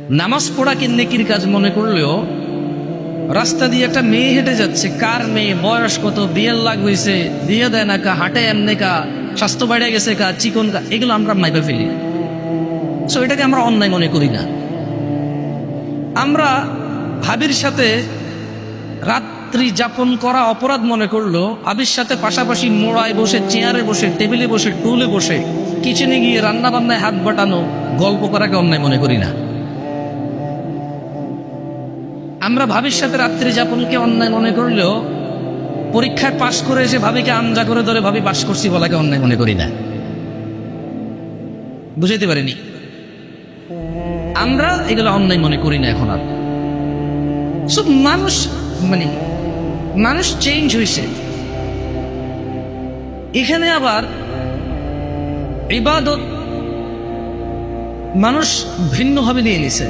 নামাজ পড়াকে নেকির কাজ মনে করলেও রাস্তা দিয়ে একটা মেয়ে হেঁটে যাচ্ছে, কার মেয়ে, বয়স কত, বিয়ের লাগ হয়েছে, বিয়ে দেয় না কা, হাঁটে এমনি কা, স্বাস্থ্য বেড়ে গেছে কা, চিকন কা, এগুলো আমরা মাইপে ফেলি। সো এটাকে আমরা অন্যায় মনে করি না। আমরা ভাবির সাথে রাত্রি যাপন করা অপরাধ মনে করলো, ভাবির সাথে পাশাপাশি মোড়ায় বসে, চেয়ারে বসে, টেবিলে বসে, টুলে বসে, কিচেনে গিয়ে রান্না বান্নায় হাত বাটানো, গল্প করাকে অন্যায় মনে করি না। আমরা ভাবির সাথে রাত্রি যাপনকে অন্যায় মনে করলেও পরীক্ষায় পাশ করে এসে ভাবিকে আমজা করে ধরে ভাবি পাশ করছি বলাকে অন্যায় মনে করি না। বুঝাইতে পারিনি? আমরা এগুলো অন্যায় মনে করি না এখন আর। সব মানুষ চেঞ্জ হয়েছে। এখানে আবার ইবাদত মানুষ ভিন্নভাবে নিয়ে নিছে।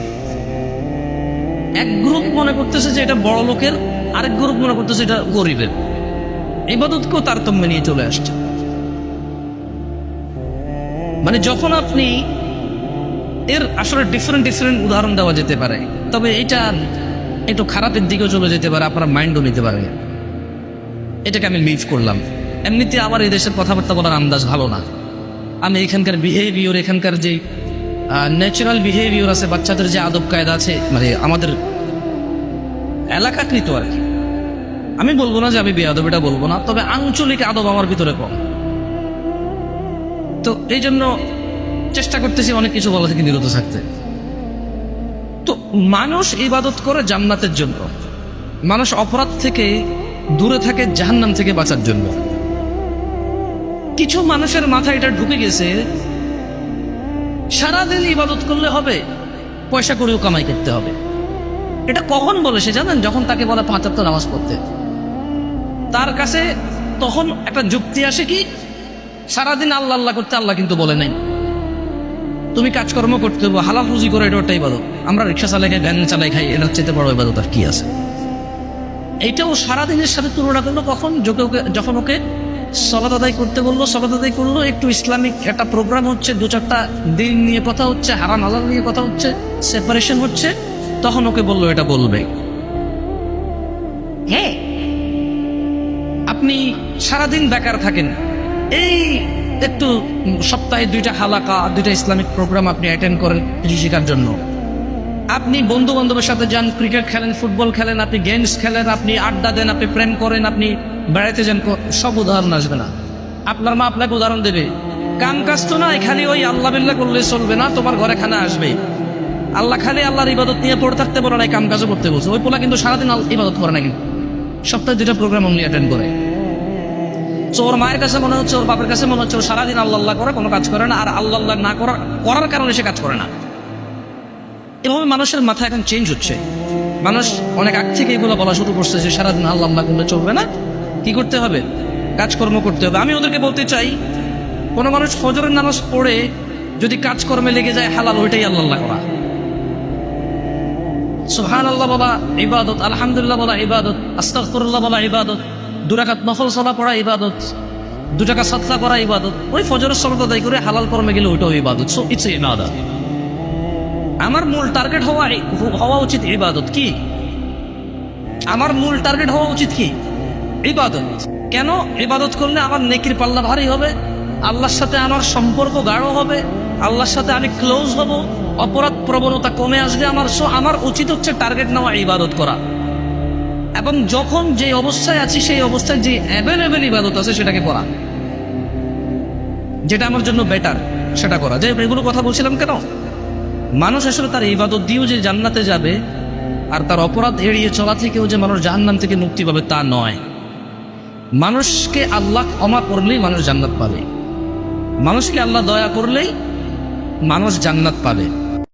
এক গ্রুপ মনে করতেছে যে এটা বড় লোকের, আরেক গ্রুপ মনে করতেছে এটা গরিবের। ইবাদতকেও তারতম্য নিয়ে চলে আসছে। মানে যখন আপনি এর আসলে ডিফারেন্ট উদাহরণ দেওয়া যেতে পারে, তবে এটা একটু খারাপের দিকেও চলে যেতে পারে, আপনার মাইন্ডও নিতে পারে। এটাকে আমি লিভ করলাম। এমনিতে আমার এই দেশের কথাবার্তা বলার আন্দাজ ভালো না। আমি এখানকার বিহেভিয়র, এখানকার যে ন্যাচারাল বিহেভিয়র আছে, বাচ্চাদের যে আদব কায়দা আছে, মানে আমাদের এলাকাকৃত আর কি, আমি বলবো না যে আমি বেয়াদব, এটা বলবো না, তবে আঞ্চলিক আদব আমার ভিতরে কম। তো এই জন্য চেষ্টা করতেছি অনেক কিছু বলা থেকে বিরত থাকতে। তো মানুষ ইবাদত করে জান্নাতের জন্য, মানুষ অপরাধ থেকে দূরে থাকে জাহান্নাম থেকে বাঁচার জন্য। কিছু মানুষের মাথায় এটা ঢুকে গেছে সারাদিন ইবাদত করলে হবে, পয়সা করেও কামাই করতে হবে। এটা কখন বলে সে জানেন? যখন তাকে বলে 5 ওয়াক্ত নামাজ পড়তে, তার কাছে তখন একটা যুক্তি আসে কি, সারাদিন আল্লাহ আল্লাহ করতে আল্লাহ কিন্তু বলে নাই তুমি কাজকর্ম করতে হবে, হালাল রুজি করে, এটা ওটাই ইবাদত। আমরা রিক্সা চালাই খাই, ভ্যান চালাই খাই, এটার চাইতে বড় ইবাদত আর কি আছে? এইটাও সারাদিনের সাথে তুলনা করলো কখন, যখন ওকে সালাত আদায় করতে বললো, সালাত আদায় করলো, একটু ইসলামিক একটা প্রোগ্রাম হচ্ছে, 2-4টা দিন নিয়ে কথা হচ্ছে, হারাম হালাল নিয়ে কথা হচ্ছে, সেপারেশন হচ্ছে, তখন ওকে বললো এটা বলবে। হ্যাঁ, আপনি সারাদিন বেকার থাকেন, এই একটু সপ্তাহে 2টা হালাকা, 2টা ইসলামিক প্রোগ্রাম আপনি অ্যাটেন্ড করেন কৃষি শেখার জন্য। আপনি বন্ধু বান্ধবের সাথে যান, ক্রিকেট খেলেন, ফুটবল খেলেন, আপনি গেমস খেলেন, আপনি আড্ডা দেন, আপনি প্রেম করেন, আপনি বেড়াতে যান, সব উদাহরণ আসবে না। আপনার মা আপনাকে উদাহরণ দেবে, কাম কাজ তো না, খালি ওই আল্লাহ বিল্লাহ করলে চলবে না, তোমার ঘরে খানা আসবে। আল্লাহ খালি আল্লাহর ইবাদত নিয়ে পড়ে থাকতে বলে নাই, কাম কাজও করতে বলছে। ওই পোলা কিন্তু সারাদিন ইবাদত করে না, কিন্তু সপ্তাহে 2টা প্রোগ্রাম অনলি অ্যাটেন্ড করে। ওর মায়ের কাছে মনে হচ্ছে, ওর বাপের কাছে মনে হচ্ছে ও সারাদিন আল্লাহ আল্লাহ করে, কোনো কাজ করে না, আর আল্লাহ আল্লাহ না করার কারণে সে কাজ করে না। এভাবে মানুষের মাথা এখন চেঞ্জ হচ্ছে। মানুষ অনেক আগ থেকে এগুলো বলা শুরু করছে যে সারাদিন আল্লাহ আল্লাহ করলে চলবে না, কি করতে হবে? কাজকর্ম করতে হবে। আমি ওদেরকে বলতে চাই, কোনো মানুষ ফজরের নামাজ পড়ে যদি কাজকর্মে লেগে যায়, হালাল ওইটাই আল্লাহ আল্লাহ করা। সুবহানাল্লাহ বলা ইবাদত, আলহামদুলিল্লাহ বলা ইবাদত, আস্তাগফিরুল্লাহ বলা ইবাদত, 2 রাকাত নফল সালাত পড়া ইবাদত, 2 টাকা সাদকা করা ইবাদত। ওই ফজরের সালাত আদায় করে হালাল কর্মে গেলে ওইটাও ইবাদত। সো ইটস ইবাদত। আমার মূল টার্গেট হওয়া উচিত ইবাদত। কি আমার মূল টার্গেট হওয়া উচিত? কি? ইবাদত। কেন? ইবাদত করলে আমার নেকির পাল্লা ভারী হবে, আল্লাহর সাথে আমার সম্পর্ক গাঢ় হবে, আল্লাহর সাথে আমি ক্লোজ হব, অপরাধ প্রবণতা কমে আসবে আমার। সো আমার উচিত হচ্ছে টার্গেট নেওয়া, ইবাদত করা, এবং যখন যে অবস্থায় আছি সেই অবস্থায় যে অ্যাভেলেবেল ইবাদত আছে সেটাকে করা, যেটা আমার জন্য বেটার সেটা করা। যে এগুলো কথা বলছিলাম কেন, মানুষ আসলে তার ইবাদত দিয়েও যে জান্নাতে যাবে, আর তার অপরাধ এড়িয়ে চলা থেকেও যে মানুষ জাহান্নাম থেকে মুক্তি পাবে তা নয়। মানুষকে আল্লাহ ক্ষমা করলেই মানুষ জান্নাত পাবে, মানুষকে আল্লাহ দয়া করলেই মানুষ জান্নাত পাবে।